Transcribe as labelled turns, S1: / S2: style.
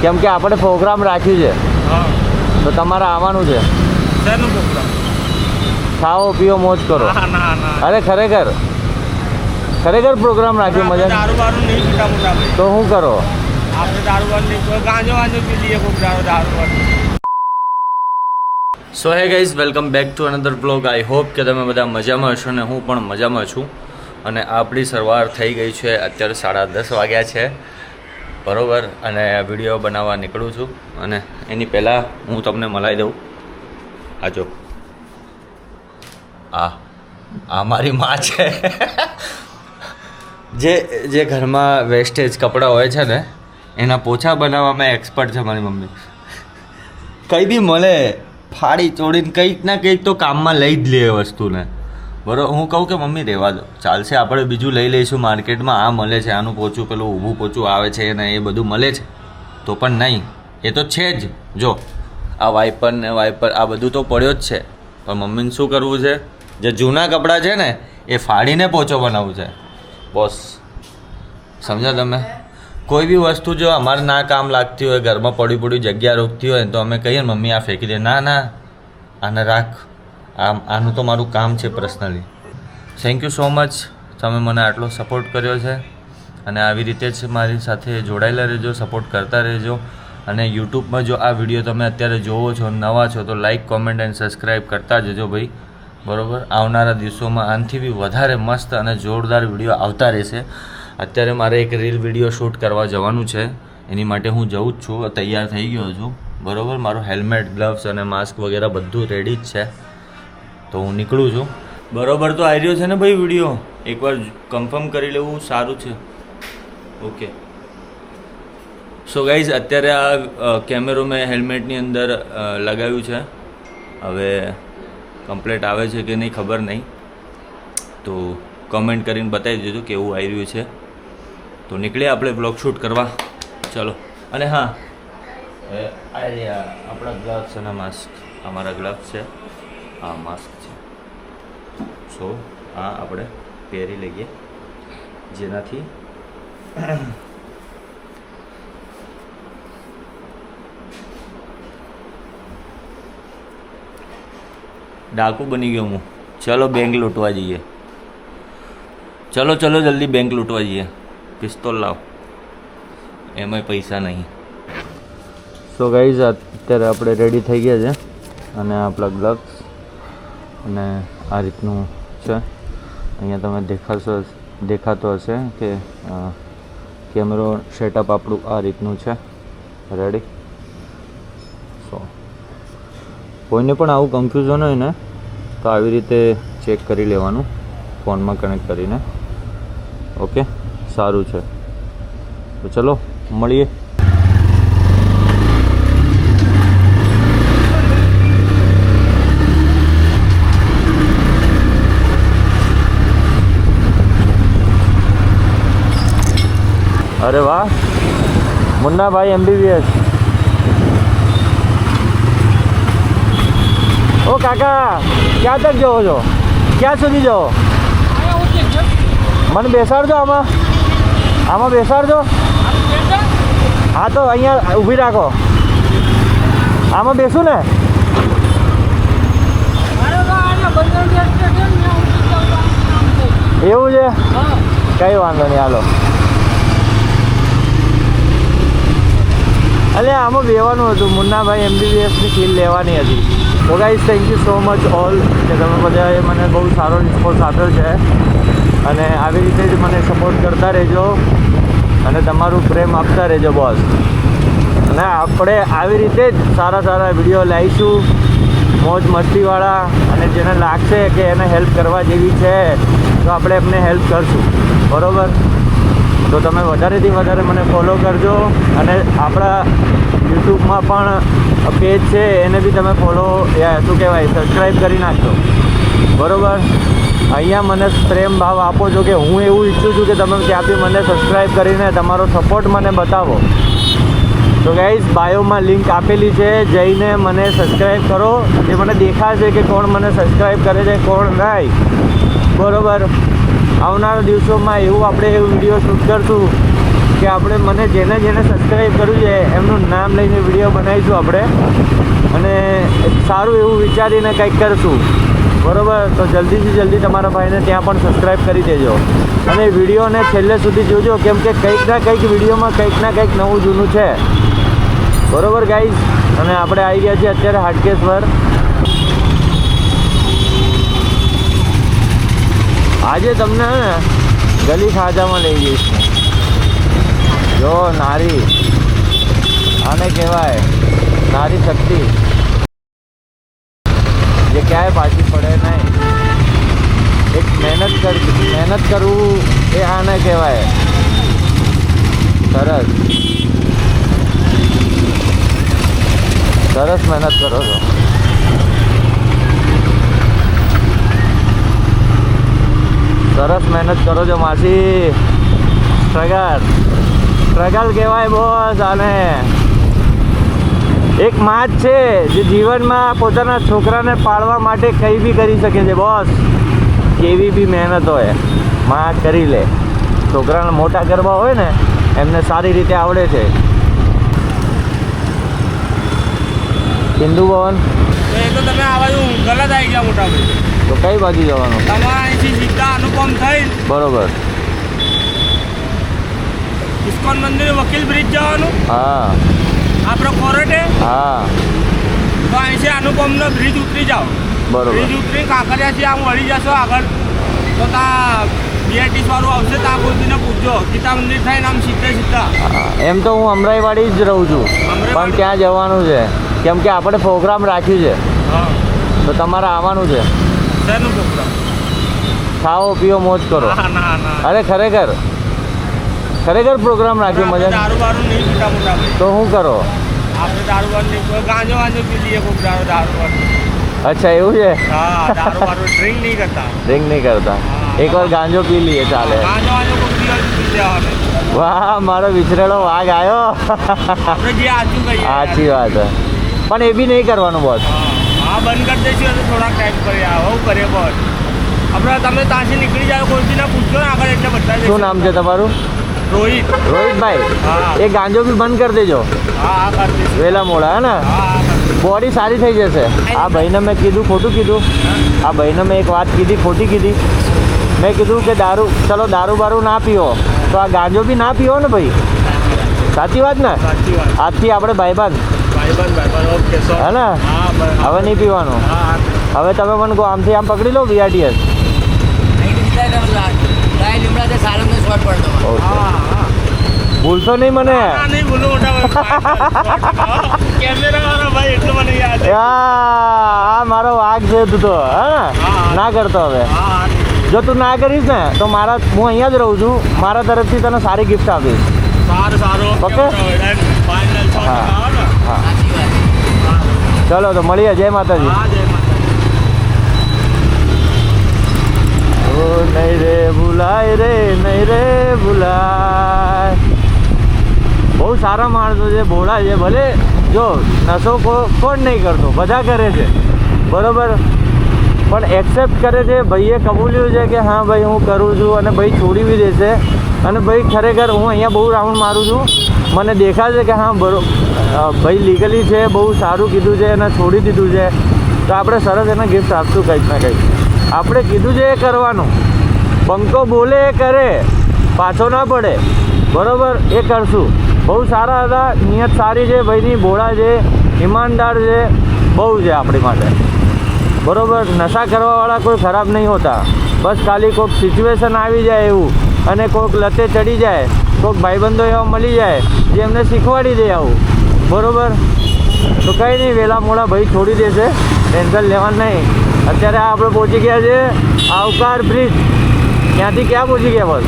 S1: કેમ કે આપણે પ્રોગ્રામ રાખ્યું છે તો તમારે આવવાનું છે.
S2: શેનો પ્રોગ્રામ?
S1: ખાઓ પીઓ મોજ કરો. અરે ખરેખર પ્રોગ્રામ રાખ્યો મજા.
S2: દારૂ બારૂ નહીં પીતા મોટા ભાઈ.
S1: તો શું કરો?
S2: આપણે દારૂ બારૂ નહીં કોઈ ગાંજો વાંજો પી લઈએ કોઈ દારૂ બારૂ.
S1: So hey guys, welcome back to another blog. I hope કે તમે બધા મજામાં હશો ને હું પણ મજામાં છું. અને આપણી શરૂઆત થઈ ગઈ છે. અત્યારે 10:30 વાગ્યા છે બરાબર. અને વિડીયો બનાવવા નીકળું છું. અને એની પહેલાં હું તમને મલાઈ દઉં. આજો આ મારી માં છે. જે ઘરમાં વેસ્ટેજ કપડાં હોય છે ને એના પોછા બનાવવામાં એક્સપર્ટ છે મારી મમ્મી. કંઈ બી મળે ફાડી ચોડીને કંઈક ના કંઈક તો કામમાં લઈ જ લે એ વસ્તુને. બરાબર, હું કહું કે મમ્મી રહેવા દો, ચાલશે, આપણે બીજું લઈ લઈશું માર્કેટમાં. આ મળે છે, આનું પોચું પેલું ઊભું પોચું આવે છે ને એ બધું મળે છે. તો પણ નહીં, એ તો છે જ. જો આ વાઇપર ને વાઇપર આ બધું તો પડ્યો જ છે. પણ મમ્મીને શું કરવું છે? જે જૂના કપડાં છે ને એ ફાડીને પોચો બનાવવું છે બોસ. સમજ્યા તમે? કોઈ બી વસ્તુ જો અમારે ના કામ લાગતી હોય, ઘરમાં પડી જગ્યા રોકતી હોય તો અમે કહીએ મમ્મી આ ફેંકી દે. ના આને રાખ, આનું તો મારું કામ છે personally. Thank you so much, તમે મને આટલો સપોર્ટ કર્યો છે. અને આવી રીતે જ મારી સાથે જોડાયેલા રહેજો, સપોર્ટ કરતા રહેજો. અને યુટ્યુબમાં જો આ વિડીયો તમે અત્યારે જોવો છો, નવા છો, તો લાઇક કોમેન્ટ એન્ડ સબસ્ક્રાઈબ કરતા જજો ભાઈ. બરાબર, આવનારા દિવસોમાં આનાથી બી વધારે મસ્ત અને જોરદાર વિડીયો આવતા રહેશે. અત્યારે મારે એક રીલ વિડીયો શૂટ કરવા જવાનું છે, એની માટે હું જઉં જ છું, તૈયાર થઈ ગયો છું. બરાબર, મારું હેલ્મેટ, ગ્લવ્સ અને માસ્ક વગેરે બધું રેડી જ છે. તો હું નીકળું છું. બરાબર, તો આવી રહ્યો છે ને ભાઈ વિડીયો? એકવાર કન્ફર્મ કરી લેવું સારું છે. ઓકે. સો ગાઈઝ, અત્યારે આ કેમેરો મેં હેલ્મેટની અંદર લગાવ્યું છે. હવે કમ્પ્લેટ આવે છે કે નહીં ખબર નહીં, તો કમેન્ટ કરીને બતાવી દેજો કેવું આવી રહ્યું છે. તો નીકળીએ આપણે બ્લોગ શૂટ કરવા. ચલો. અને હા, આપણા ગ્લવ્સ અને માસ્ક, અમારા ગ્લવ્સ છે, આ માસ્ક છે. સો આ આપણે પહેરી લઈએ, જેનાથી ડાકુ બની ગયો હું. ચલો બેંક લૂંટવા જઈએ. ચલો જલ્દી બેંક લૂંટવા જઈએ. પિસ્તોલ લાવ, એમાંય પૈસા નહીં. સો ગાઈઝ, અત્યારે આપણે રેડી થઈ ગયા છે. અને આપણા ગ્લવ્સ અને આ રીતનું છે. અહીંયા તમે દેખાતો હશે કે કેમેરો સેટઅપ આપણું આ રીતનું છે. રેડી. સો કોઈને પણ આવું કન્ફ્યુઝન હોય ને તો આવી રીતે ચેક કરી લેવાનું ફોનમાં કનેક્ટ કરીને. ઓકે, સારું છે. તો ચલો મળીએ. અરે વાહ, મુન્નાભાઈ MBBS. ઓ કાકા, ક્યાં તક જાઓ છો? ક્યાં સુધી જાઓ? મને બેસાડજો આમાં બેસાડજો. હા તો અહીંયા ઊભી રાખો. આમાં બેસું ને? એવું છે? કંઈ વાંધો નહીં, હાલો. અલે આમાં બેવાનું હતું, મુન્નાભાઈ MBBSની ફીલ લેવાની હતી. તો guys, thank you so much all કે તમે બધાએ મને બહુ સારો રિસ્પોન્સ આપ્યો છે. અને આવી રીતે જ મને સપોર્ટ કરતા રહેજો અને તમારું પ્રેમ આપતા રહેજો બોસ. અને આપણે આવી રીતે જ સારા વિડીયો લાવીશું, મોજ મસ્તીવાળા. અને જેને લાગશે કે એને હેલ્પ કરવા જેવી છે તો આપણે એમને હેલ્પ કરશું. બરાબર, તો તમે વધારેથી વધારે મને ફોલો કરજો. અને આપણા યુટ્યુબમાં પણ પેજ છે, એને બી તમે ફોલો શું કહેવાય સબસ્ક્રાઈબ કરી નાખજો. બરાબર, અહીંયા મને પ્રેમ ભાવ આપો છો કે હું એવું ઈચ્છું છું કે તમે ત્યાંથી મને સબસ્ક્રાઈબ કરીને તમારો સપોર્ટ મને બતાવો. તો ગાઈઝ, બાયોમાં લિંક આપેલી છે, જઈને મને સબસ્ક્રાઈબ કરો. એ મને દેખાશે કે કોણ મને સબસ્ક્રાઈબ કરે છે, કોણ નહીં. બરાબર, આવનારા દિવસોમાં એવું આપણે વિડીયો શૂટ કરશું કે કે આપણે મને જેને સબસ્ક્રાઈબ કર્યું છે એમનું નામ લઈને વિડીયો બનાવીશું આપણે, અને એક સારું એવું વિચારીને કંઈક કરશું, બરાબર? તો જલ્દીથી જલ્દી તમારા ભાઈને ત્યાં પણ સબસ્ક્રાઈબ કરી દેજો, અને વિડીયોને છેલ્લે સુધી જોજો, કેમ કે કંઈક ના કંઈક વિડીયોમાં કંઈક ના કંઈક નવું જૂનું છે, બરાબર ગાઈઝ? અને આપણે આવી ગયા છીએ અત્યારે હાટકેશ્વર. આજે તમને હે ને ગલી ખાજામાં લઈ જઈશ. જો નારી, આને કહેવાય નારી શક્તિ, જે ક્યાંય પાછી પડે નહીં. એક મહેનત કરવું એ આને કહેવાય. સરસ મહેનત કરો છો. સરસ મહેનત કરો છો માસી. સ્ટ્રગલ કહેવાય બોસ આને. એક માં જ છે જે જીવનમાં પોતાના છોકરાને પાળવા માટે કંઈ બી કરી શકે છે બોસ. કેવી બી મહેનત હોય માં કરી લે. છોકરાને મોટા કરવા હોય ને એમને સારી રીતે આવડે છે. હિન્દુ ભવન
S2: તો એ તો તમે આ બાજુ ગલત આવી ગયા મોટા ભાઈ.
S1: તો કઈ બાજુ જવાનું?
S2: તમારા અહીંથી સીધા અનુપમ થઈ
S1: બરોબર.
S2: ઇસ્કોન મંદિર વકીલ બ્રિજ જવાનું.
S1: હા
S2: આપણે કોરટે.
S1: હા
S2: તો અહીંથી અનુપમનો બ્રિજ ઉતરી જાઓ.
S1: બરોબર.
S2: બ્રિજ ઉતરી કાંકરિયાથી આમ વળી જશો આગળ તો ત્યાં BRTS વાળું આવશે. ત્યાં પૂછીને પૂછજો ગીતા મંદિર થઈને આમ સીધા.
S1: એમ તો હું અમરાઈવાડી જ રહું છું, પણ ત્યાં જવાનું છે કેમ કે આપણે પ્રોગ્રામ રાખ્યું છે.
S2: હા,
S1: તો તમારે આવવાનું છે.
S2: શેનું પ્રોગ્રામ?
S1: ખાઓ પીઓ મોજ કરો.
S2: ના
S1: અરે ખરેખર પ્રોગ્રામ રાખ્યો મજા.
S2: દારૂ બારૂ નહીં પીતા મોટા ભાઈ.
S1: તો શું કરો?
S2: આપણે દારૂ બારૂ નહીં, ગાંજો પી લઈએ કોઈક દારૂ બારૂ.
S1: અચ્છા એવું છે?
S2: હા, દારૂ બારૂ ડ્રિંક નહીં કરતા.
S1: ડ્રિંક નહીં કરતા. એકવાર ગાંજો પી લઈએ ચાલે.
S2: ગાંજો કોઈક દિવસ પી લેવાનો.
S1: વાહ, મારો વિછરેલો વાઘ આવ્યો.
S2: આપણે જે સાચું કહીએ.
S1: સાચી વાત છે, પણ એ બી નહીં કરવાનું બોસ.
S2: હા, બંધ કરી દઈશું તો થોડાક ટાઈમ કરીએ. આવું કરીએ બોસ. આપણે તમે ત્યાંથી નીકળી જાઓ કોઈથી ના પૂછજો ને આગળ, એટલે બધા
S1: શું નામ છે તમારું? રોહિતભાઈ.
S2: હા.
S1: એ ગાંજો બી બંધ કરી દેજો
S2: હા કરી દઈશું.
S1: વેલા મોડા, હે ને?
S2: હા
S1: બોડી સારી થઈ જશે. આ ભાઈને મેં કીધું ખોટું કીધું. આ ભાઈને મેં એક વાત કીધી ખોટી કીધી. મેં કીધું કે ચલો દારૂ બારૂ ના પીવો, તો આ ગાંજો બી ના પીવો ને ભાઈ. સાચી વાત ને?
S2: સાચી વાત.
S1: આજથી આપણે ભાઈબંધ,
S2: ભાઈબંધ ઓકે સો.
S1: હે ને?
S2: હા બરાબર.
S1: હવે નહીં પીવાનું.
S2: હા
S1: હવે તમે મને કહો, આમથી આમ પકડી લો BRTS.
S2: હા.
S1: ભૂલશો નહીં મને.
S2: હા, નહીં ભૂલું મોટા ભાઈ. કેમેરા વાળો ભાઈ એટલું મને યાદ છે.
S1: આ મારો વાઘ છે તું તો, હે ને?
S2: હા.
S1: ના કરતો હવે.
S2: હા
S1: જો તું ના કરીશ ને તો હું અહીંયા જ રહું છું, મારા તરફથી તને સારી ગિફ્ટ આપીશ.
S2: સારું.
S1: ઓકે.
S2: ફાઇનલ શોટ
S1: હા.
S2: આવો ને.
S1: હા ચલો તો મળીએ. જય માતાજી.
S2: હા જય માતા.
S1: ઓ નહીં રે ભૂલાય રે, નહીં રે ભૂલાય. બહુ સારા માણસો છે, ભોળા છે. ભલે જો નશો કોણ નહીં કરતો, બધા કરે છે, બરોબર, પણ એક્સેપ્ટ કરે છે. ભાઈએ કબૂલ્યું છે કે હા ભાઈ હું કરું છું, અને ભાઈ છોડી બી દેશે. અને ભાઈ ખરેખર હું અહીંયા બહુ રાઉન્ડ મારું છું, મને દેખાય છે કે હા ભાઈ લીગલી છે, બહુ સારું કીધું છે અને છોડી દીધું છે. તો આપણે સરસ એને ગિફ્ટ આપશું કંઈક ના કંઈક. આપણે કીધું છે એ કરવાનું. પંકો બોલે એ કરે, પાછો ના પડે, બરાબર? એ કરશું. બહુ સારા હતા, નિયત સારી છે ભાઈની, ભોળા છે, ઈમાનદાર છે, બહુ છે આપણી માટે, બરાબર? નશા કરવાવાળા કોઈ ખરાબ નહીં હોતા. બસ ખાલી કોઈક સિચ્યુએશન આવી જાય એવું, અને કોઈક લતે ચડી જાય, કોઈક ભાઈબંધો એવા મળી જાય જે એમને શીખવાડી દે આવું, બરાબર? તો કંઈ નહીં, વહેલા મોડા ભાઈ છોડી દેશે, ટેન્શન લેવાનું નહીં. અત્યારે આપણે પહોંચી ગયા છે આવકાર બ્રિજ. ત્યાંથી ક્યાં પહોંચી ગયા બસ?